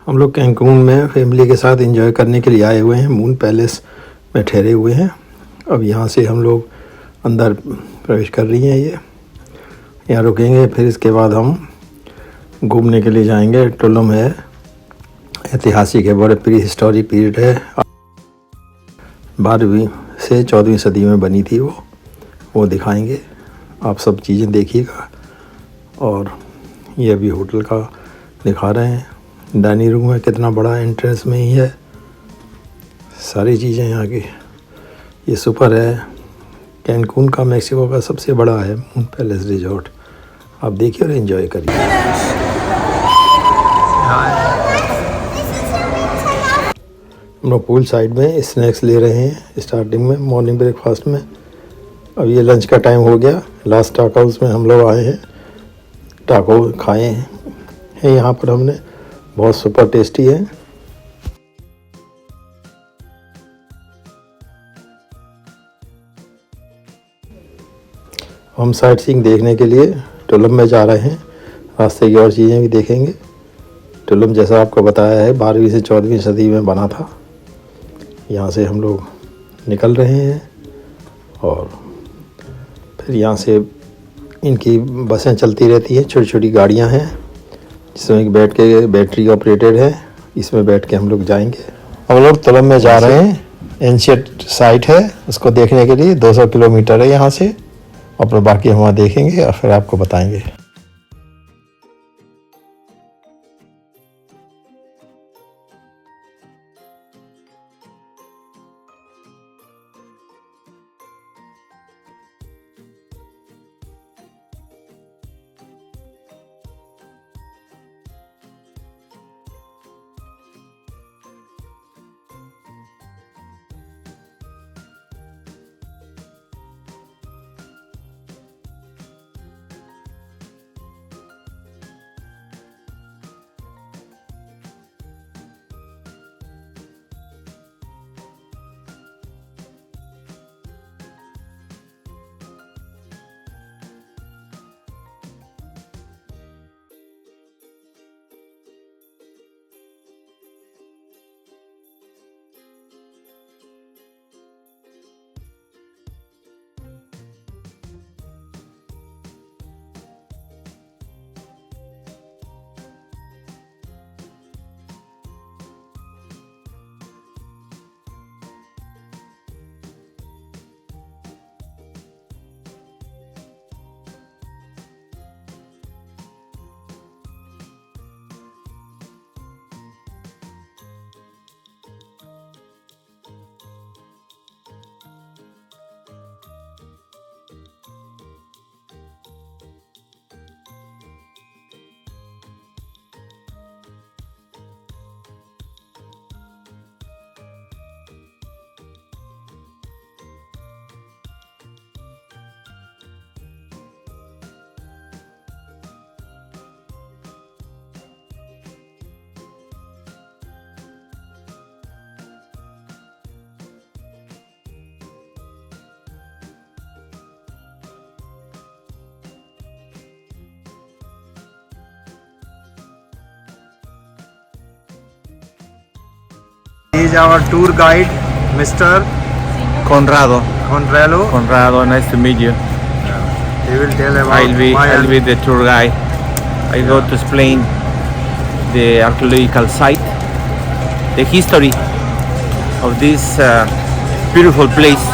हम लोग कैंकून में फैमिली के साथ एंजॉय करने के लिए आए हुए हैं। मून पैलेस में ठहरे हुए हैं। अब यहाँ से हम लोग अंदर प्रवेश कर रही हैं। ये यहाँ रुकेंगे, फिर इसके बाद हम घूमने के लिए जाएंगे। टुलुम है, ऐतिहासिक है, बड़े प्री हिस्टोरिक पीरियड है। 12वीं से 14वीं सदी में बनी थी वो दिखाएंगे। आप सब चीज़ें देखिएगा। और ये अभी होटल का दिखा रहे हैं। डाइनिंग रूम है, कितना बड़ा, एंट्रेंस में ही है सारी चीज़ें यहाँ की। ये सुपर है, कैनकून का मैक्सिको का सबसे बड़ा है मून पैलेस रिजॉर्ट। आप देखिए और एंजॉय करिए। हम लोग पूल साइड में स्नैक्स ले रहे हैं स्टार्टिंग में, मॉर्निंग ब्रेकफास्ट में। अब ये लंच का टाइम हो गया। लास्ट टाको हाउस में हम लोग आए हैं, टाको खाए हैं यहाँ पर हमने, बहुत सुपर टेस्टी है। हम साइट सीइंग देखने के लिए टुलुम में जा रहे हैं। रास्ते की और चीज़ें भी देखेंगे। टुलुम जैसा आपको बताया है 12वीं से 14वीं सदी में बना था। यहाँ से हम लोग निकल रहे हैं और फिर यहाँ से इनकी बसें चलती रहती हैं, छोटी छोटी गाड़ियाँ हैं जिसमें बैठ के बैटरी ऑपरेटेड है। इसमें बैठ के हम लोग जाएंगे। हम लोग टुलुम में जा रहे हैं। एंशिएंट साइट है, उसको देखने के लिए 200 किलोमीटर है यहाँ से। और फिर बाकी हम वहाँ देखेंगे और फिर आपको बताएंगे। He is our tour guide, Mr. Conrado. Conrado, Nice to meet you. He will tell about I'll be the tour guide. I go to explain the archaeological site, the history of this beautiful place.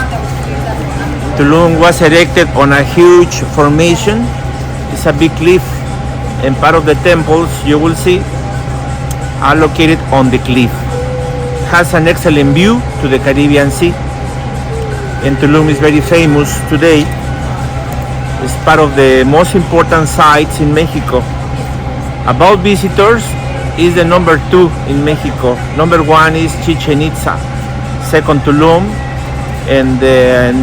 Tulum was erected on a huge formation. It's a big cliff, and part of the temples you will see are located on the cliff. Has an excellent view to the Caribbean Sea, and Tulum is very famous today. It's part of the most important sites in Mexico. About visitors, is the number 2 in Mexico. Number 1 is Chichen Itza, second Tulum, and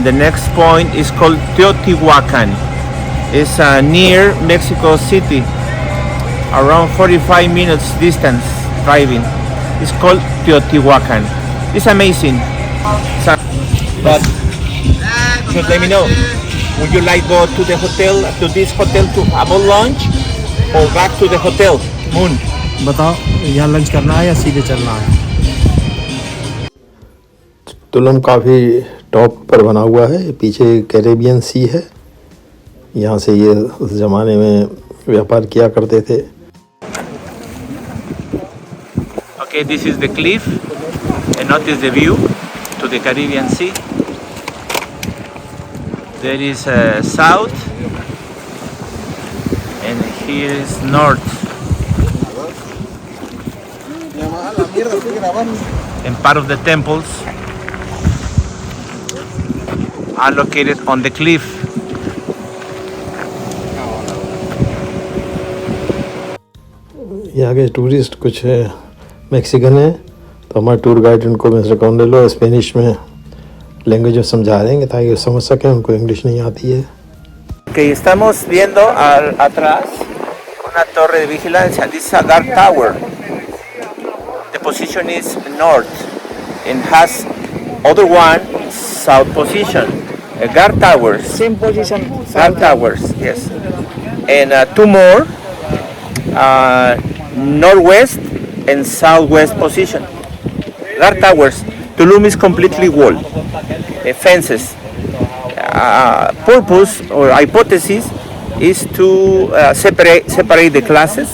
the next point is called Teotihuacan. It's near Mexico City, around 45 minutes distance driving. It's called Teotihuacan. It's amazing. But just let me know, would you like go to the hotel, to this hotel to have a lunch, or back to the hotel, Moon? बताओ यहाँ lunch करना है या सीधे चलना है? तुलम काफ़ी top पर बना हुआ है, पीछे कैरेबियन सी है, यहाँ से ये उस ज़माने में व्यापार किया करते थे. Okay, this is the cliff, and notice the view to the Caribbean Sea. There is south, and here is north. And part of the temples are located on the cliff. यहाँ के टूरिस्ट कुछ Mexican हैं, तो हमारे tour guide उनको mister कॉन्डेलो Spanish में language में समझा देंगे ताकि वो समझ सकें, उनको इंग्लिश नहीं आती है. Okay, estamos viendo atrás una torre de vigilancia. This is a guard tower. The position is north and has other one south position. Guard towers. Same position. Guard towers, yes. And two more northwest and southwest position. Guard towers. Tulum is completely walled. Fences. Purpose or hypothesis is to separate the classes.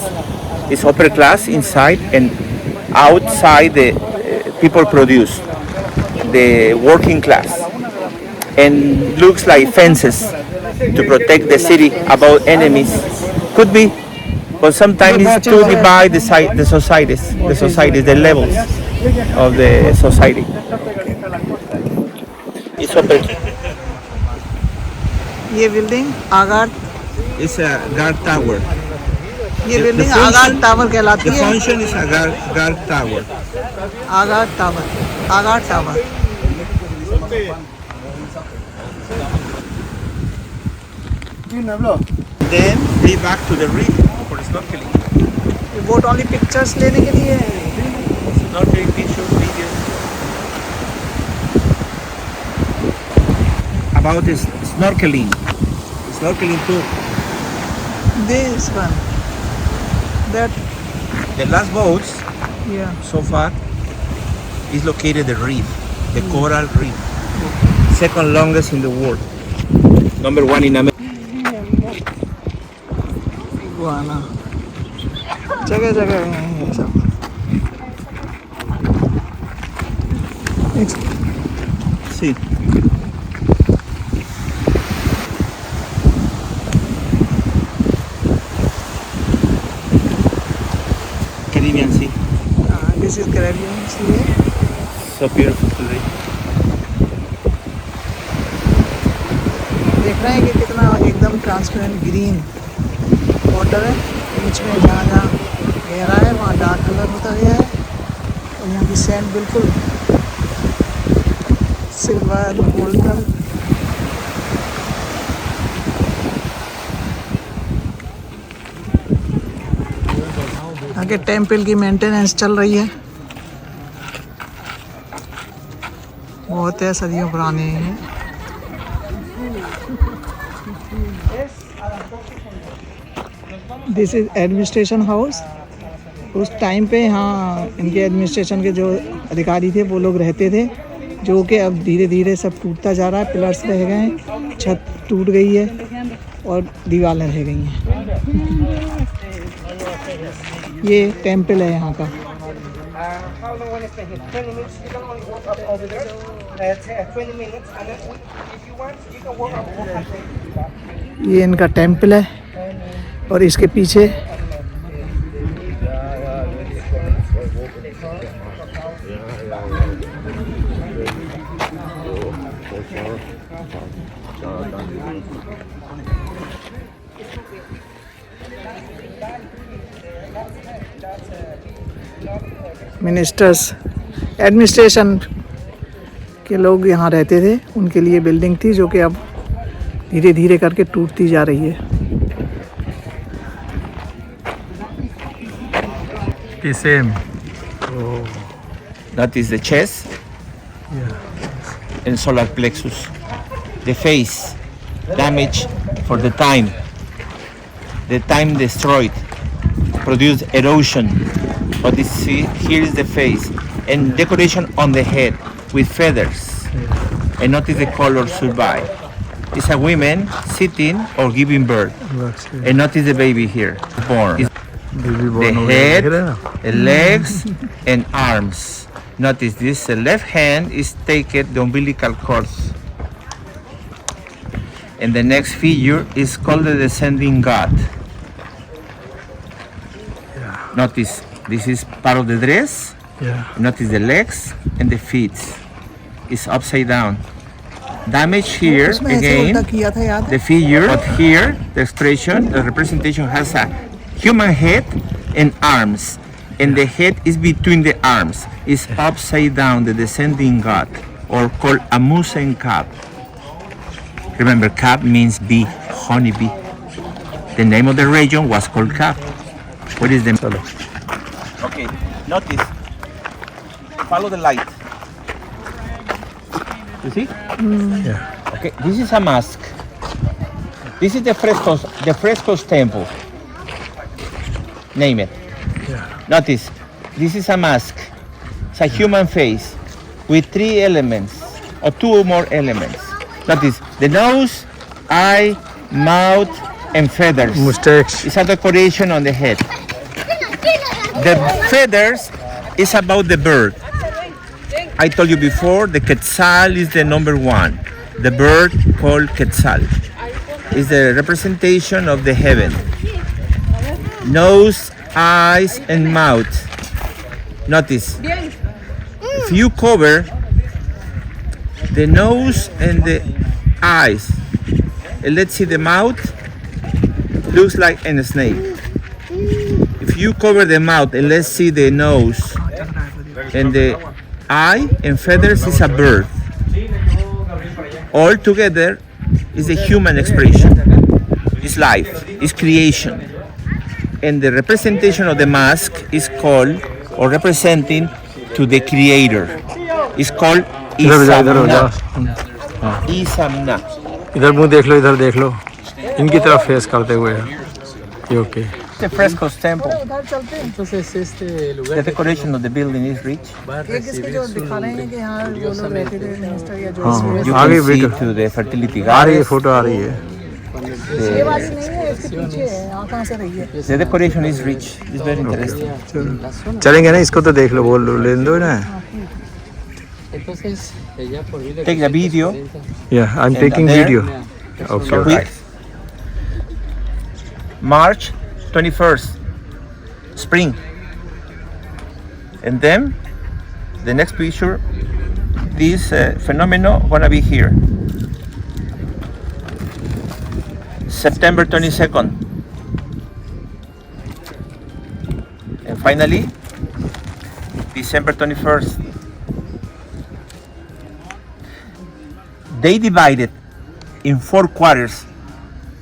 It's upper class inside, and outside the people produce the working class, and looks like fences to protect the city about enemies. Could be, but sometimes it's to divide the societies, the levels of the society. It's upper. ये building आगार, It's a guard tower. ये building आगार tower कहलाती The है. function is a guard tower. आगार tower, आगार tower. Then they back to the reef for snorkeling. ये boat only pictures लेने के लिए है. Snorkeling, pictures, videos. About this snorkeling. Snorkeling too. This one, that, The last boats yeah. so far is located the reef, the coral reef. Second longest in the world. Number one in America. Guana, जगह जगह है ये सब. See. Caribbean Sea. This is Caribbean Sea. So beautiful today. देख रहे हैं कि कितना एकदम ट्रांसपेरेंट ग्रीन वाटर है. बीच में जहाँ जहाँ गहरा है वहाँ डार्क कलर होता गया है, और यहाँ की सैंड बिल्कुल सिल्वर गोल्डन. आगे टेम्पल की मेंटेनेंस चल रही है. बहुत है, सदियों पुराने हैं. This is administration house. उस टाइम पे यहाँ इनके एडमिनिस्ट्रेशन के जो अधिकारी थे वो लोग रहते थे, जो कि अब धीरे धीरे सब टूटता जा रहा है. पिलर्स रह गए हैं, छत टूट गई है और दीवारें रह गई हैं. ये टेम्पल है यहाँ का. ये इनका टेम्पल है, और इसके पीछे मिनिस्टर्स, एडमिनिस्ट्रेशन के लोग यहाँ रहते थे, उनके लिए बिल्डिंग थी, जो कि अब धीरे धीरे करके टूटती जा रही है. The same. That is the chest and solar plexus. The face damaged for the time destroyed. produce erosion. But this, see, here is the face and decoration on the head with feathers. And notice the color survive. It's a woman sitting or giving birth. And notice the baby here, born. It's the head, the legs, and arms. Notice this, the left hand is taken the umbilical cord. And the next figure is called the descending God. Notice, this is part of the dress. Notice the legs and the feet. It's upside down. Damage here, again, the figure, but here, the expression, the representation has a human head and arms. And the head is between the arms. It's upside down, the descending God, or called a musen cap. Remember, cap means bee, honeybee. The name of the region was called Cap. What is the... Okay, notice. Follow the light. You see? Yeah. Okay, this is a mask. This is the frescoes temple. Name it. Notice, this is a mask. It's a human face with 3 elements, or 2 more elements. Notice, the nose, eye, mouth, and feathers. Mustache. It's a decoration on the head. The feathers is about the bird. I told you before, the quetzal is the number 1. The bird called quetzal is the representation of the heaven. Nose, eyes, and mouth. Notice, if you cover the nose and the eyes, and let's see the mouth, looks like a snake. If you cover the mouth and let's see the nose and the eye and feathers, is a bird. All together is a human expression. It's life, it's creation. And the representation of the mask is called, or representing to the creator. It's called Isamna. Isamna. इधर मुंह देख लो, इधर देख लो, इनकी तरफ face करते हुए ये okay. The frescoes temple. The decoration of the building is rich. You आगे can see video to the fertility आ रही है, goddess. फोटो आ रही है. The decoration is rich. It's very interesting. चलेंगे ना, इसको तो देख लो, बोल लो, लेने दो ना. Take the video. Yeah, I'm And taking there- video. Okay, So okay. quick. March 21st, spring. And then the next picture, this phenomenon gonna be here. September 22nd. And finally, December 21st. They divided in 4 quarters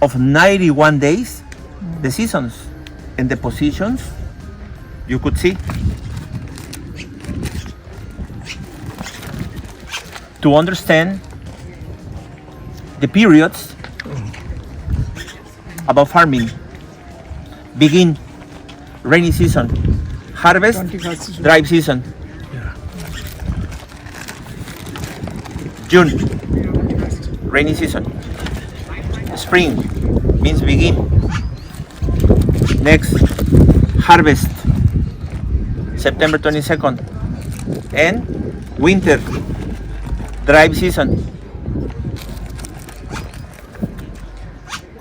of 91 days the seasons and the positions you could see. To understand the periods about farming, begin rainy season, harvest dry season. June, rainy season. Spring means begin. Next, harvest, September 22nd. And winter, dry season.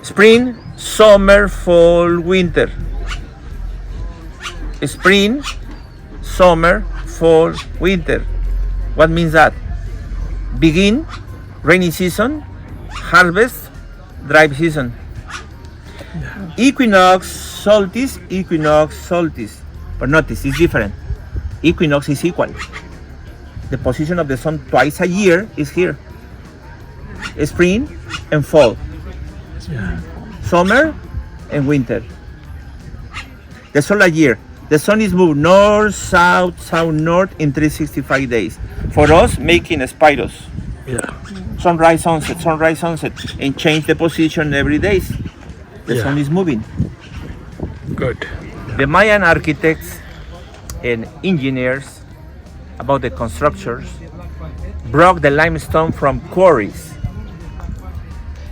Spring, summer, fall, winter. Spring, summer, fall, winter. What means that? Begin, rainy season, harvest, dry season. Equinox, solstice, equinox, solstice. But notice, it's different. Equinox is equal. The position of the sun twice a year is here. Spring and fall. Summer and winter. The solar year. The sun is moved north, south, south, north in 365 days. For us, making spirals. Yeah. Sunrise, sunset, and change the position every day. The Yeah. sun is moving. Good. The Mayan architects and engineers about the constructors broke the limestone from quarries.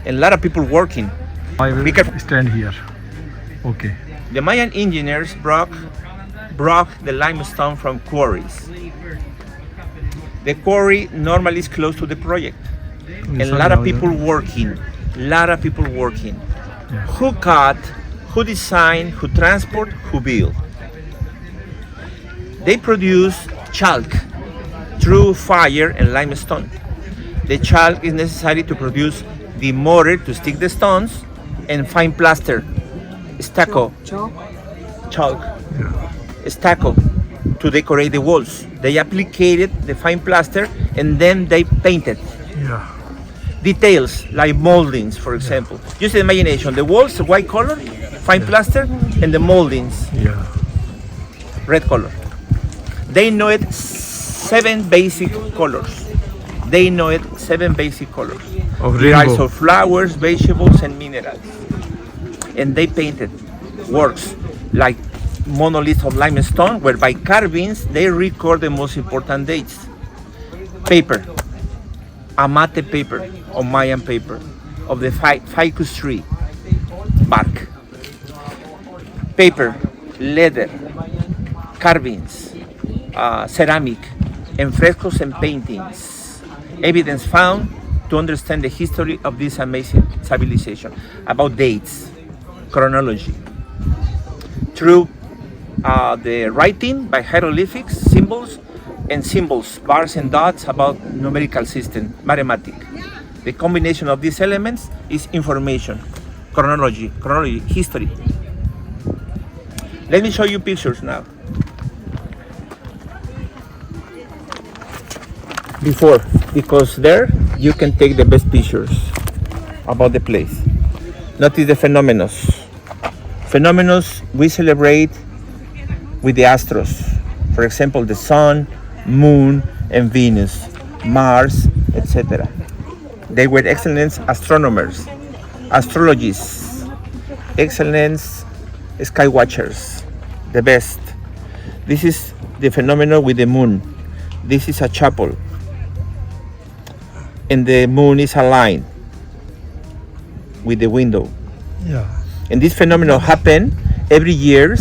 And a lot of people working. I will Be careful. stand here. Okay. The Mayan engineers broke the limestone from quarries. The quarry normally is close to the project. And a lot of people working. Yeah. Who cut, who design, who transport, who build. They produce chalk through fire and limestone. The chalk is necessary to produce the mortar to stick the stones and fine plaster, stucco, chalk, stucco to decorate the walls. They applied the fine plaster and then they painted. Yeah. Details like moldings, for example. Use the imagination. The walls, white color, fine plaster, and the moldings, Yeah. red color. They know it 7 basic colors. Of Varieties rainbow. of flowers, vegetables, and minerals. And they painted works like monoliths of limestone, where by carvings they record the most important dates. Paper, amate paper or Mayan paper of the ficus tree, bark. Paper, leather, carvings, ceramic, and frescoes and paintings. Evidence found to understand the history of this amazing civilization. About dates, chronology. Through the writing by hieroglyphics, symbols, bars and dots about numerical system, mathematic. The combination of these elements is information, chronology, history. Let me show you pictures now. Before, because there you can take the best pictures about the place. Notice the phenomenos. Phenomenos we celebrate with the astros. For example, the sun, moon, and Venus, Mars, etc. They were excellent astronomers, astrologists, excellent sky watchers, the best. This is the phenomenon with the moon. This is a chapel, and the moon is aligned with the window. Yeah. And this phenomenon happen every year,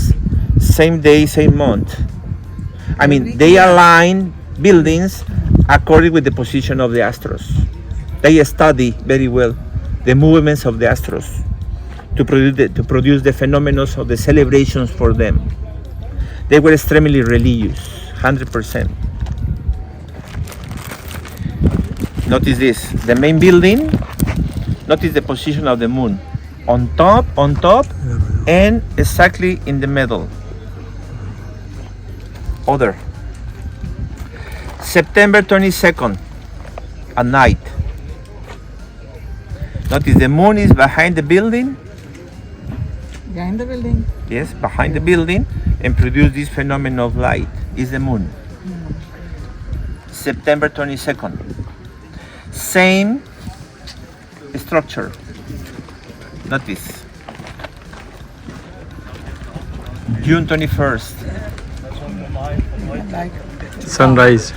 same day, same month. I mean, they align buildings according with the position of the astros. They study very well the movements of the astros to produce the phenomena of the celebrations for them. They were extremely religious, 100%. Notice this, the main building, notice the position of the moon. On top, and exactly in the middle. Other. September 22nd, at night. Notice the moon is behind the building. Behind the building. Yes, behind the building, and produce this phenomenon of light. Is the moon. September 22nd. Same structure. Notice. June 21st. Like Sunrise.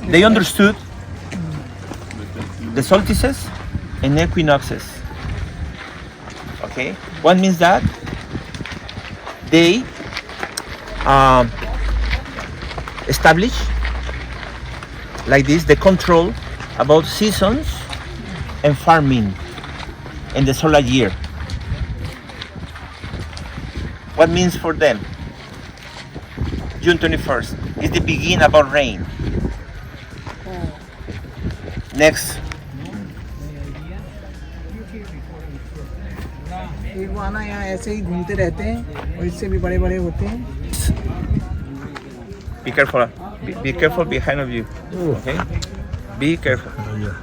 They understood the solstices and equinoxes. Okay, what means that? They establish like this the control about seasons and farming in the solar year. What means for them? June 21st is the beginning about rain. Next. Iguana यहाँ ऐसे ही घूमते रहते हैं और इससे भी बड़े बड़े होते हैं. Be careful. Be careful behind of you. Okay? Be careful. Yeah.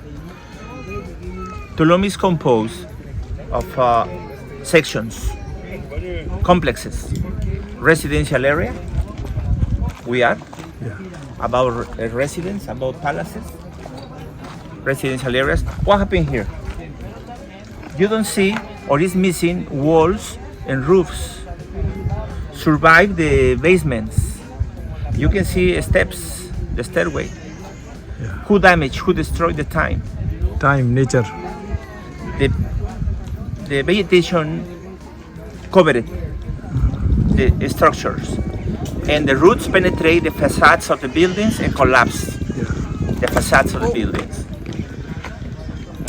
Tulum is composed of sections, complexes, residential area. We are Yeah. about residence, about palaces, residential areas. What happened here? You don't see or is missing walls and roofs. Survive the basements. You can see steps, the stairway. Who damaged, who destroyed the time? Time, nature. The vegetation covered the structures, and the roots penetrate the facades of the buildings and collapse the facades of the buildings.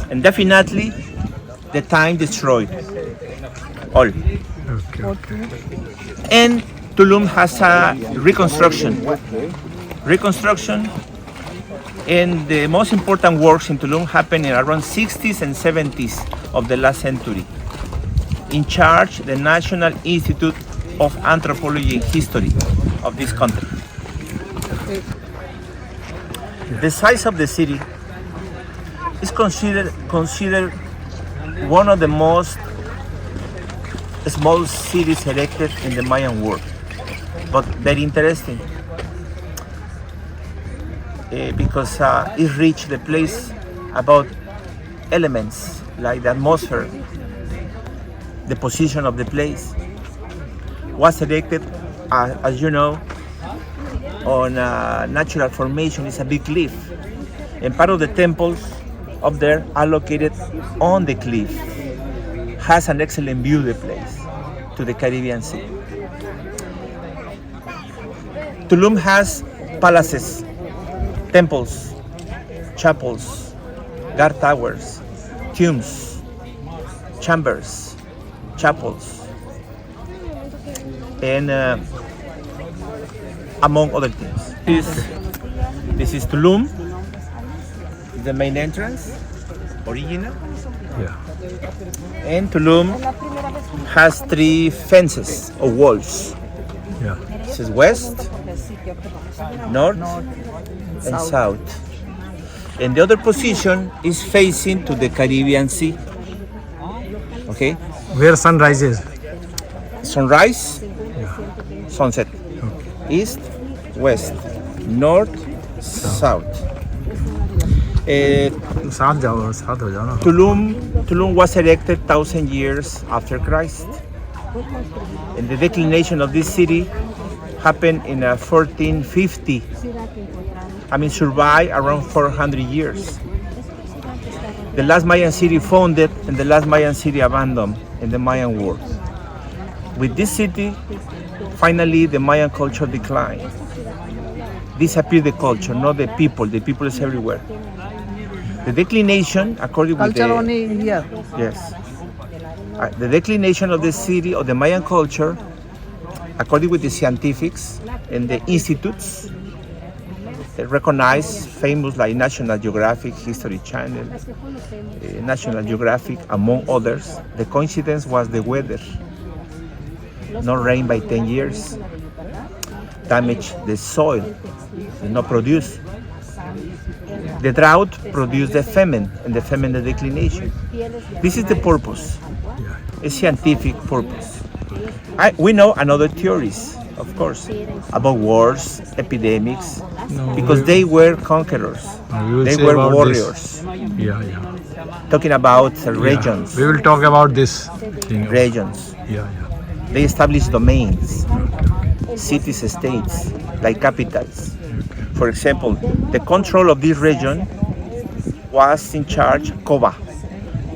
And definitely, the time destroyed all. Okay. And Tulum has a reconstruction. And the most important works in Tulum happened in around 60s and 70s of the last century. In charge, the National Institute of Anthropology and History of this country. The size of the city is considered one of the most small cities erected in the Mayan world, but very interesting because it reached the place about elements like the atmosphere, the position of the place. Was erected, as you know, on a natural formation. It's a big cliff, and part of the temples up there are located on the cliff. Has an excellent view of the place to the Caribbean Sea. Tulum has palaces, temples, chapels, guard towers, tombs, chambers, chapels, and among other things. This is Tulum, the main entrance, original. Yeah. And Tulum has 3 fences or walls. Yeah. This is west, north, and south. And the other position is facing to the Caribbean Sea. Okay? Where sun rises. Sunrise, sunset. East, west, north, south. साथ हो जाओ ना. Tulum was erected 1,000 years after Christ. And the declination of this city happened in 1450. Survived around 400 years. The last Mayan city founded and the last Mayan city abandoned in the Mayan world. With this city, finally the Mayan culture declined. Disappeared the culture, not the people. The people is everywhere. The declination, according with Culture only India. yes, the declination of the city of the Mayan culture, according with the scientifics and the institutes, they recognize famous like National Geographic, History Channel, National Geographic, among others. The coincidence was the weather. No rain by 10 years, damaged the soil, did not produce. The drought produced the famine, and the famine the declination. This is the purpose, a scientific purpose. We know another theories, of course, about wars, epidemics, because they were conquerors, they were warriors. Yeah. Talking about regions. We will talk about this thing. Regions. Yeah. They established domains, cities, states, like capitals. For example, the control of this region was in charge Coba.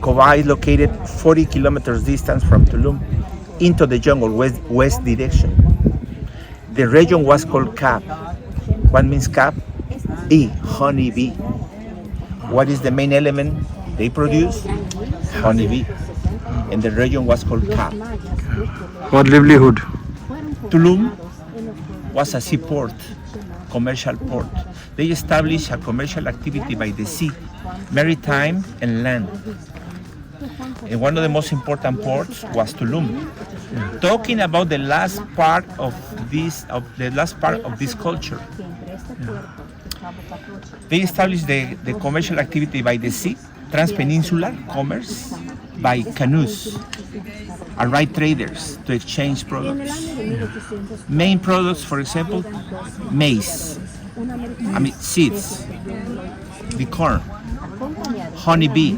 Coba is located 40 kilometers distance from Tulum into the jungle, west direction. The region was called Cap. What means Cap? Bee, honey bee. What is the main element they produce? Honey bee. And the region was called Cap. For livelihood. Tulum was a seaport, commercial port. They established a commercial activity by the sea, maritime and land. And one of the most important ports was Tulum. Talking about the last part of this culture. They established the commercial activity by the sea, trans-peninsular commerce by canoes, arrived traders to exchange products. Main products, for example, maize, seeds, the corn, honeybee,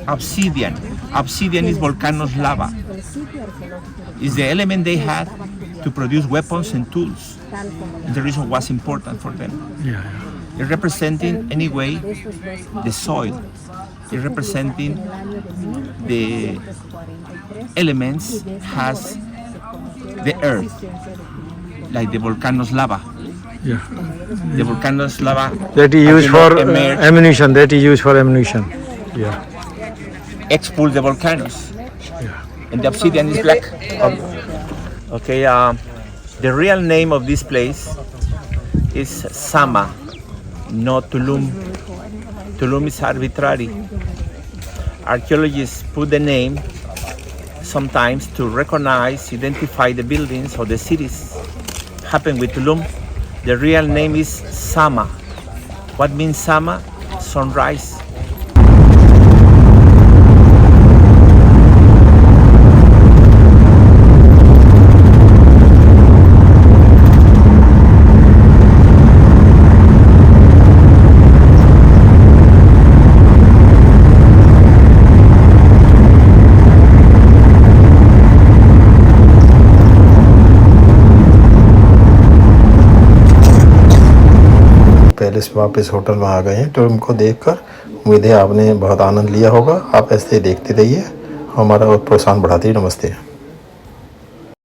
obsidian, obsidian is volcanoes lava. It's the element they had to produce weapons and tools. And the reason was important for them. Yeah. It's representing, anyway, the soil. It's representing the elements has the earth, like the volcanoes lava. Yeah. The volcanoes lava That is used cannot for emerge, ammunition. That is used for ammunition. Yeah. expel the volcanoes. Yeah. And the obsidian is black. Okay, the real name of this place is Sama, not Tulum. Tulum is arbitrary. Archaeologists put the name sometimes to recognize, identify the buildings or the cities. Happened with Tulum. The real name is Sama. What means Sama? Sunrise. पहले से वापस hotel में आ गए हैं। Tourism को देखकर उम्मीद है आपने बहुत आनंद लिया होगा। आप ऐसे देखते रहिए, हमारा प्रोत्साहन बढ़ाते ही। नमस्ते।